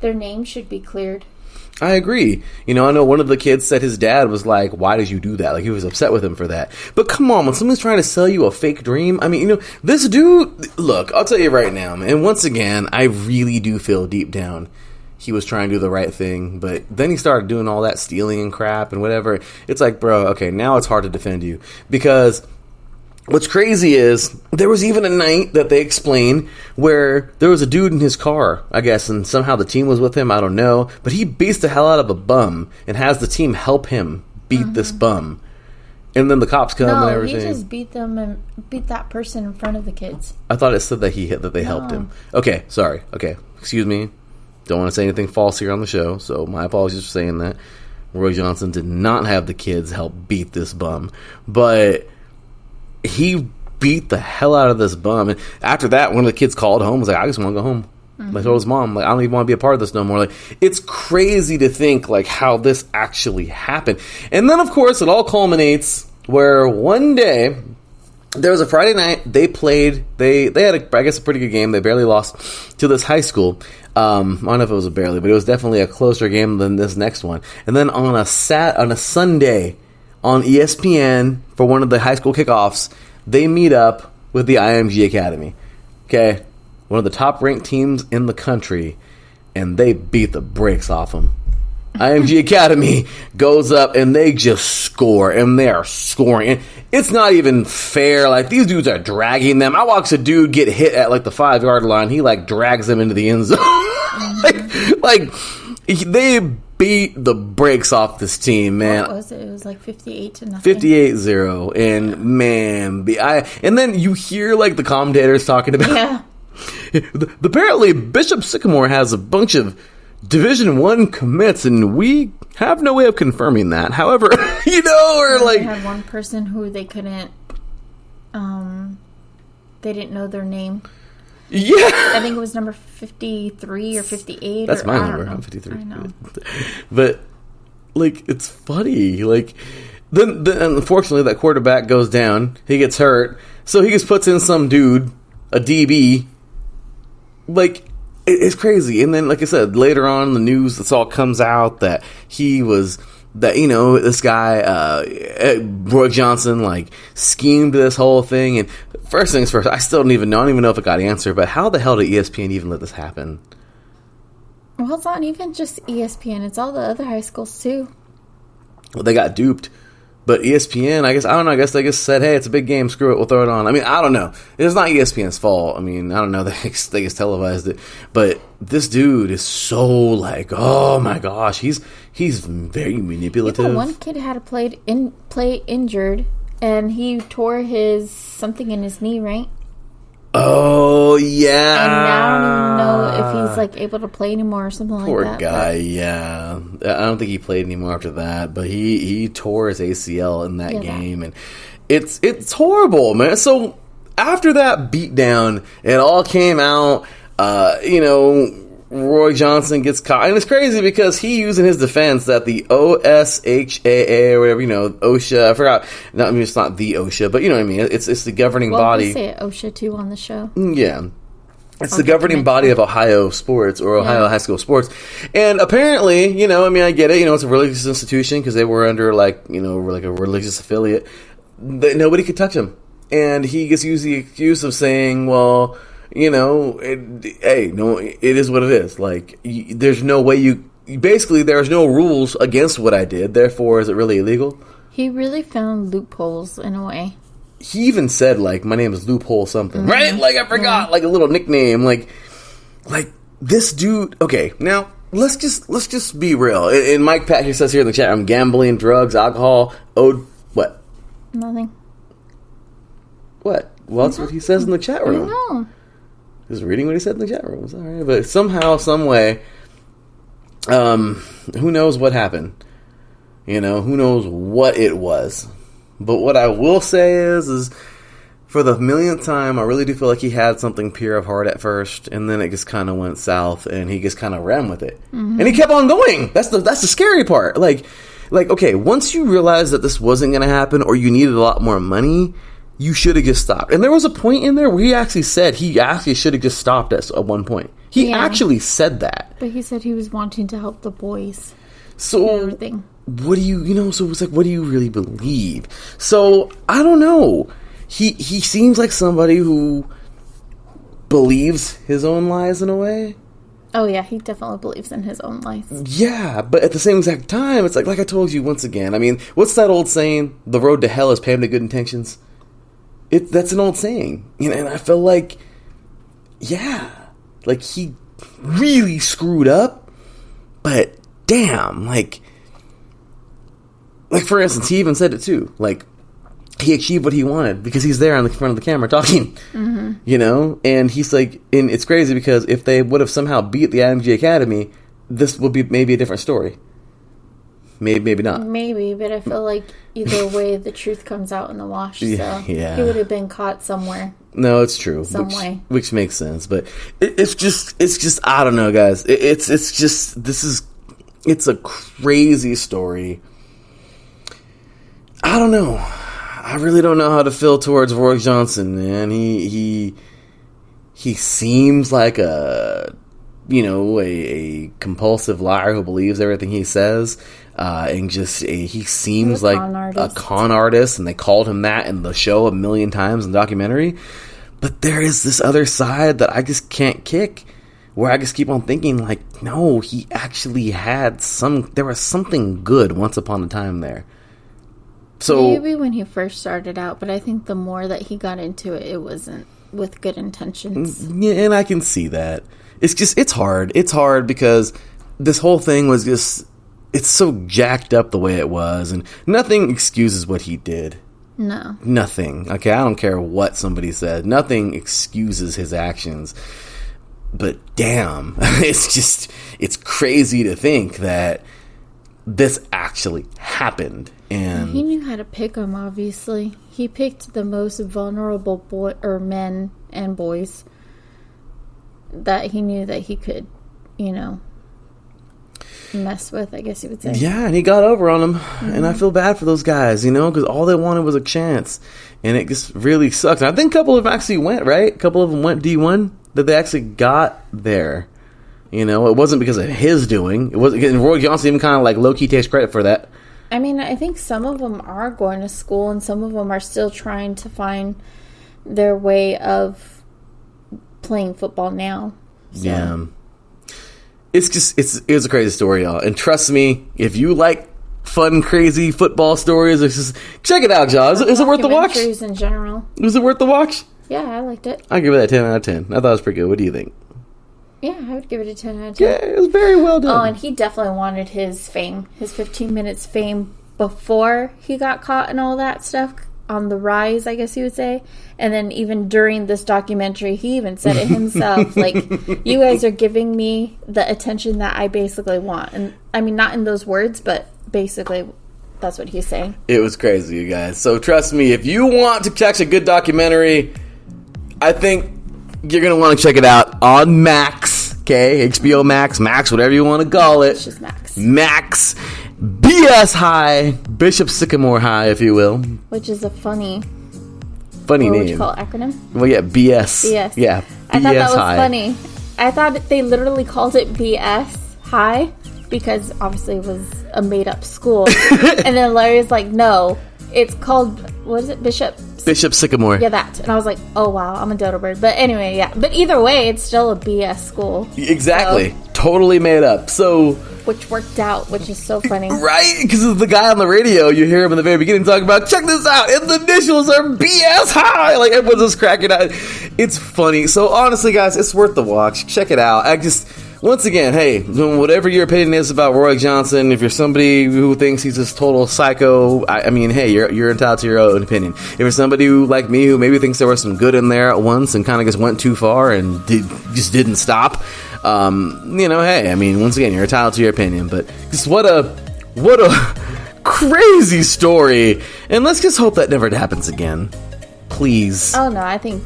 their name should be cleared. I agree. I know one of the kids said his dad was like, why did you do that? Like, he was upset with him for that. But come on, when someone's trying to sell you a fake dream, I mean, this dude, look, I'll tell you right now, man, and once again, I really do feel deep down he was trying to do the right thing, but then he started doing all that stealing and crap and whatever. It's like, bro, okay, now it's hard to defend you because what's crazy is there was even a night that they explained where there was a dude in his car, I guess, and somehow the team was with him. I don't know. But he beats the hell out of a bum and has the team help him beat this bum. And then the cops come and everything. No, he just beat them and beat that person in front of the kids. I thought it said that they helped him. Okay, sorry. Okay, excuse me. Don't want to say anything false here on the show, so my apologies for saying that. Roy Johnson did not have the kids help beat this bum. But he beat the hell out of this bum. And after that, one of the kids called home, was like, I just want to go home. I told his mom, like, I don't even want to be a part of this no more. Like, it's crazy to think, like, how this actually happened. And then, of course, it all culminates where one day, there was a Friday night, they played, they had, a pretty good game. They barely lost to this high school. I don't know if it was a barely, but it was definitely a closer game than this next one. And then on a Sunday, on ESPN, for one of the high school kickoffs, they meet up with the IMG Academy. Okay? One of the top-ranked teams in the country, and they beat the brakes off them. IMG Academy goes up, and they just score, and they are scoring. And it's not even fair. Like, these dudes are dragging them. I watched a dude get hit at, like, the 5-yard line. He, like, drags them into the end zone. They beat the brakes off this team, man. What was it? It was like 58-0. 58-0. And, man, and then you hear, like, the commentators talking about... Yeah. Apparently, Bishop Sycamore has a bunch of Division I commits, and we have no way of confirming that. However, They had one person who they couldn't, they didn't know their name. Yeah. I think it was number 53 or 58. That's my number. I'm 53. I know. But, like, it's funny. Like, then unfortunately, that quarterback goes down. He gets hurt. So he just puts in some dude, a DB. Like, it's crazy. And then, like I said, later on in the news, this all comes out that this guy, Roy Johnson, like, schemed this whole thing. And first things first, I don't even know if it got answered, but how the hell did ESPN even let this happen? Well, it's not even just ESPN. It's all the other high schools, too. Well, they got duped. But ESPN, I guess they just said, hey, it's a big game, screw it, we'll throw it on. I mean, I don't know. It's not ESPN's fault. I mean, I don't know, they just televised it. But this dude is so, like, oh my gosh, he's very manipulative. Yeah, one kid had to play injured, and he tore something in his knee, right? Oh, yeah. And now I don't even know if he's, like, able to play anymore or something like that. Poor guy, yeah. I don't think he played anymore after that, but he tore his ACL in that game, and it's horrible, man. So, after that beatdown, it all came out, Roy Johnson gets caught. And it's crazy because he used in his defense that the OSHAA or whatever, OSHA, I forgot. No, I mean, it's not the OSHA, but you know what I mean. It's the governing body. We say it OSHA too on the show. Yeah. It's the governing body of Ohio sports or Ohio high school sports. And apparently, I get it. It's a religious institution because they were under like a religious affiliate. Nobody could touch him. And he gets used the excuse of saying, well, it is what it is. Like, there's no way basically, there's no rules against what I did. Therefore, is it really illegal? He really found loopholes in a way. He even said, like, my name is Loophole something, right? Like, I forgot, like, a little nickname. Like, this dude, okay, now, let's just be real. And Mike Patcher says here in the chat, I'm gambling, drugs, alcohol, what? Nothing. What? Well, that's what he says in the chat room. I know. Just reading what he said in the chat room. It's all right. But somehow, some way, who knows what happened? Who knows what it was? But what I will say is for the millionth time, I really do feel like he had something pure of heart at first, and then it just kind of went south, and he just kind of ran with it, and he kept on going. That's the scary part. Like, okay, once you realize that this wasn't going to happen, or you needed a lot more money, you should have just stopped. And there was a point in there where he actually said he actually should have just stopped at one point. He actually said that. But he said he was wanting to help the boys. So and everything. What do you, so it's like, what do you really believe? So, I don't know. He seems like somebody who believes his own lies in a way. Oh, yeah, he definitely believes in his own lies. Yeah, but at the same exact time, it's like I told you once again. I mean, what's that old saying? The road to hell is paved with good intentions. That's an old saying. And I feel like, like he really screwed up, but damn, like for instance, he even said it too. Like, he achieved what he wanted because he's there on the front of the camera talking, and he's like, and it's crazy because if they would have somehow beat the IMG Academy, this would be maybe a different story. Maybe not. Maybe, but I feel like either way, the truth comes out in the wash. So he would have been caught somewhere. No, it's true. Some way, which makes sense. But it's just I don't know, guys. It's a crazy story. I don't know. I really don't know how to feel towards Roy Johnson, man. He seems like a compulsive liar who believes everything he says, and he seems like a con artist, and they called him that in the show a million times in the documentary. But there is this other side that I just can't kick, where I just keep on thinking, like, no, he actually had there was something good once upon a time there. So maybe when he first started out, but I think the more that he got into it, it wasn't with good intentions. Yeah, and I can see that. It's hard. It's hard because this whole thing was it's so jacked up the way it was, and nothing excuses what he did. No. Nothing. Okay, I don't care what somebody said. Nothing excuses his actions. But damn, it's crazy to think that this actually happened. And he knew how to pick them, obviously. He picked the most vulnerable men and boys that he knew that he could, mess with, I guess you would say. Yeah, and he got over on them. And I feel bad for those guys, because all they wanted was a chance. And it just really sucks. And I think a couple of them actually went, right? A couple of them went D1, that they actually got there. It wasn't because of his doing. It wasn't. Roy Johnson even kind of like low-key takes credit for that. I mean, I think some of them are going to school, and some of them are still trying to find their way of playing football now. So. Yeah. It was a crazy story, y'all. And trust me, if you like fun, crazy football stories, check it out, y'all. Is it worth the watch? Documentaries in general. Was it worth the watch? Yeah, I liked it. I'll give it that 10 out of 10. I thought it was pretty good. What do you think? Yeah, I would give it a 10 out of 10. Yeah, it was very well done. Oh, and he definitely wanted his fame, his 15 minutes fame before he got caught and all that stuff on the rise, I guess you would say. And then even during this documentary, he even said it himself, like, you guys are giving me the attention that I basically want. And I mean, not in those words, but basically that's what he's saying. It was crazy, you guys. So trust me, if you want to catch a good documentary, I think you're going to want to check it out on Max. Okay, HBO Max, whatever you want to call it. It's just Max. Max. BS High. Bishop Sycamore High, if you will. Which is a funny Funny what name. would you call it, acronym? Well, yeah, BS. BS. Yeah, I thought that was High. funny. I thought they literally called it BS High because obviously it was a made up school. And then Larry's like, no, it's called, what is it, Bishop Sycamore. Yeah, that. And I was like, oh, wow, I'm a dodo bird. But anyway, yeah. But either way, it's still a BS school. Exactly. So, Totally made up. So, which worked out, which is so funny. right? Because the guy on the radio, you hear him in the very beginning talking about, check this out, and the initials are BS High. Like, everyone's just cracking out. It's funny. So, honestly, guys, it's worth the watch. Check it out. Once again, hey, whatever your opinion is about Roy Johnson, if you're somebody who thinks he's this total psycho, I mean, hey, you're entitled to your own opinion. If you're somebody who, like me, who maybe thinks there was some good in there at once and kind of just went too far and just didn't stop, hey, I mean, once again, you're entitled to your opinion. But just what a crazy story, and let's just hope that never happens again, please. Oh, no, I think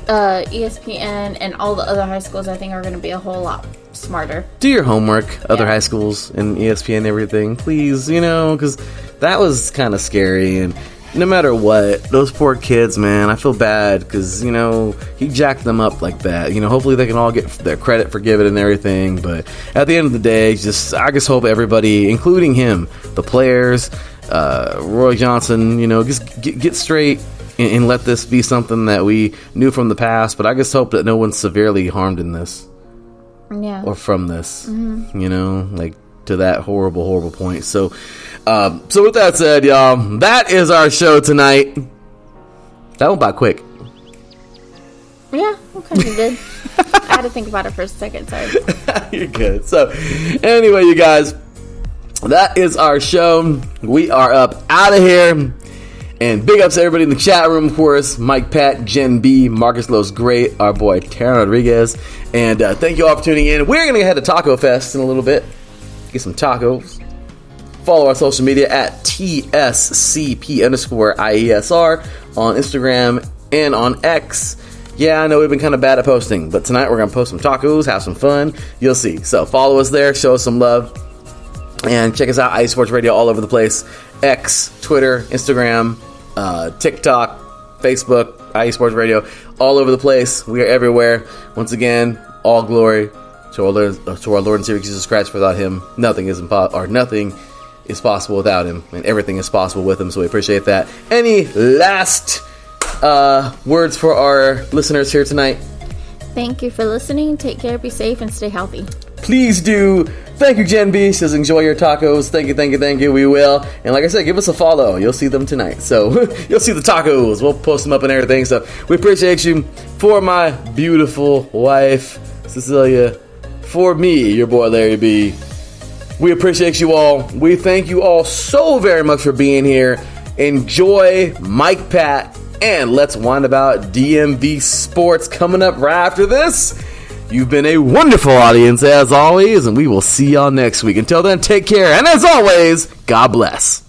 ESPN and all the other high schools, I think, are going to be a whole lot smarter. Do your homework, other Yeah. high schools and ESPN and everything, please, because that was kind of scary. And no matter what, those poor kids, man, I feel bad because, he jacked them up like that. Hopefully they can all get their credit forgiven and everything. But at the end of the day, I just hope everybody, including him, the players, Roy Johnson, just get straight and let this be something that we knew from the past. But I just hope that no one's severely harmed in this. Yeah. Or from this, to that horrible, horrible point. So with that said, y'all, that is our show tonight. That went by quick. Yeah, I kind of did. I had to think about it for a second, sorry. You're good. So, anyway, you guys, that is our show. We are up out of here. And big ups to everybody in the chat room, of course. Mike, Pat, Jen B, Marcus Lowe's great, our boy Taryn Rodriguez. And thank you all for tuning in. We're going to head to Taco Fest in a little bit. Get some tacos. Follow our social media at TSCP_IESR on Instagram and on X. Yeah, I know we've been kind of bad at posting, but tonight we're going to post some tacos, have some fun. You'll see. So follow us there, show us some love. And check us out, IE Sports Radio, all over the place. X, Twitter, Instagram, TikTok, Facebook, IE Sports Radio, all over the place. We are everywhere. Once again, all glory to our Lord and Savior Jesus Christ. Without Him, nothing is possible without Him, and everything is possible with Him. So we appreciate that. Any last words for our listeners here tonight? Thank you for listening. Take care, be safe, and stay healthy. Please do. Thank you, Jen B. She says, enjoy your tacos. Thank you. We will. And like I said, give us a follow. You'll see them tonight. So you'll see the tacos. We'll post them up and everything. So we appreciate you. For my beautiful wife, Cecilia. For me, your boy, Larry B. We appreciate you all. We thank you all so very much for being here. Enjoy Mike, Pat, and let's wind about DMV sports coming up right after this. You've been a wonderful audience as always, and we will see y'all next week. Until then, take care, and as always, God bless.